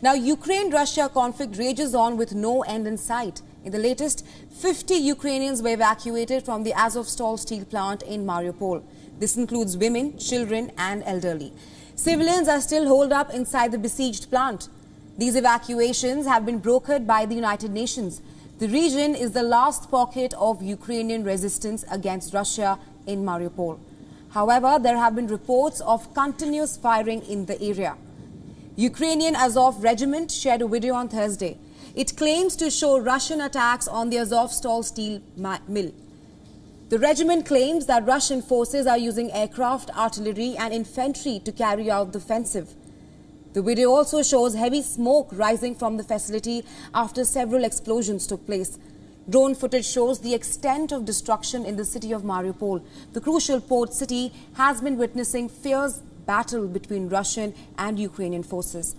Now, Ukraine-Russia conflict rages on with no end in sight. In the latest, 50 Ukrainians were evacuated from the Azovstal steel plant in Mariupol. This includes women, children and elderly. Civilians are still holed up inside the besieged plant. These evacuations have been brokered by the United Nations. The region is the last pocket of Ukrainian resistance against Russia in Mariupol. However, there have been reports of continuous firing in the area. Ukrainian Azov regiment shared a video on Thursday. It claims to show Russian attacks on the Azovstal steel mill. The regiment claims that Russian forces are using aircraft, artillery and infantry to carry out the offensive. The video also shows heavy smoke rising from the facility after several explosions took place. Drone footage shows the extent of destruction in the city of Mariupol. The crucial port city has been witnessing fierce battle between Russian and Ukrainian forces.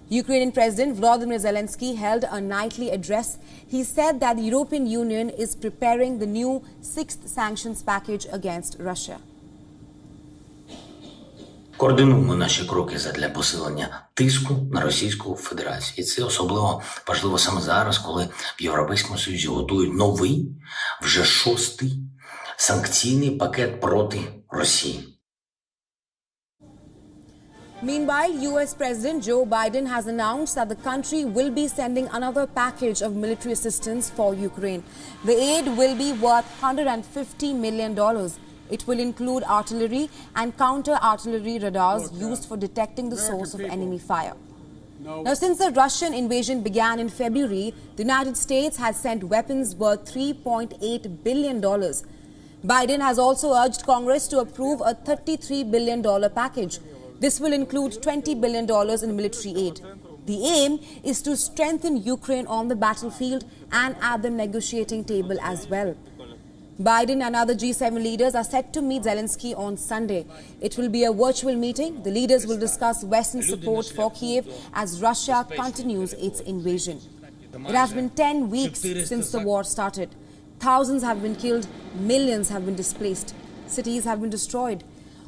Ukrainian President Volodymyr Zelensky held a nightly address. He said that the European Union is preparing the new sixth sanctions package against Russia. Координуємо наші кроки задля посилення тиску на Російську Федерацію. І це особливо важливо саме зараз, коли в Європейському Союзі готують новий, вже 6-й санкційний пакет проти Росії. Meanwhile, US President Joe Biden has announced that the country will be sending another package of military assistance for Ukraine. The aid will be worth $150 million. It will include artillery and counter-artillery radars used for detecting the source of enemy fire. Now, since the Russian invasion began in February, the United States has sent weapons worth $3.8 billion. Biden has also urged Congress to approve a $33 billion package. This will include $20 billion in military aid. The aim is to strengthen Ukraine on the battlefield and at the negotiating table as well. Biden and other G7 leaders are set to meet Zelensky on Sunday. It will be a virtual meeting. The leaders will discuss Western support for Kiev as Russia continues its invasion. It has been 10 weeks since the war started. Thousands have been killed, millions have been displaced, cities have been destroyed.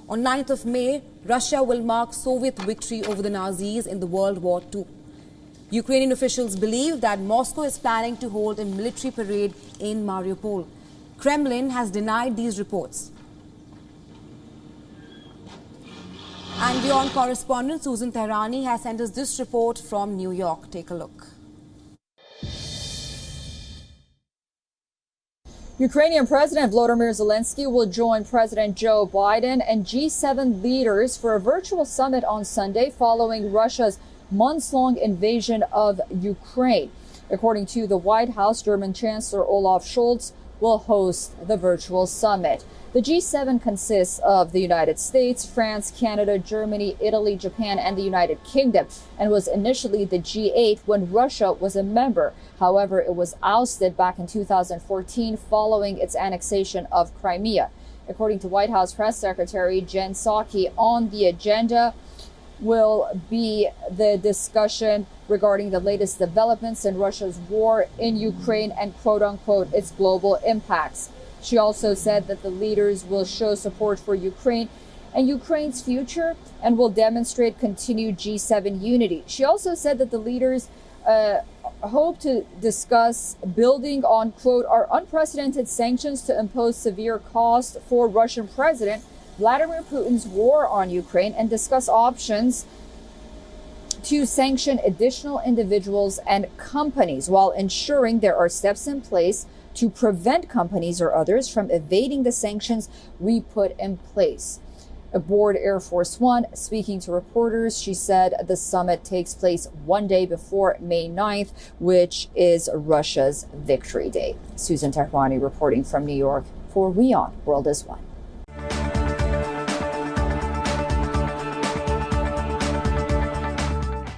On 9th of May, Russia will mark Soviet victory over the Nazis in the World War II. Ukrainian officials believe that Moscow is planning to hold a military parade in Mariupol. Kremlin has denied these reports. And WION correspondent Susan Tehrani has sent us this report from New York. Take a look. Ukrainian President Volodymyr Zelensky will join President Joe Biden and G7 leaders for a virtual summit on Sunday following Russia's months-long invasion of Ukraine. According to the White House, German Chancellor Olaf Scholz will host the virtual summit. The G7 consists of the United States, France, Canada, Germany, Italy, Japan, and the United Kingdom, and was initially the G8 when Russia was a member. However, it was ousted back in 2014 following its annexation of Crimea. According to White House Press Secretary Jen Psaki, on the agenda will be the discussion regarding the latest developments in Russia's war in Ukraine and quote-unquote its global impacts. She also said that the leaders will show support for Ukraine and Ukraine's future and will demonstrate continued G7 unity. She also said that the leaders hope to discuss building on, quote, our unprecedented sanctions to impose severe cost for Russian President Vladimir Putin's war on Ukraine and discuss options to sanction additional individuals and companies while ensuring there are steps in place to prevent companies or others from evading the sanctions we put in place. Aboard Air Force One, speaking to reporters, she said the summit takes place one day before May 9th, which is Russia's Victory Day. Susan Tehrani reporting from New York for WION World is One.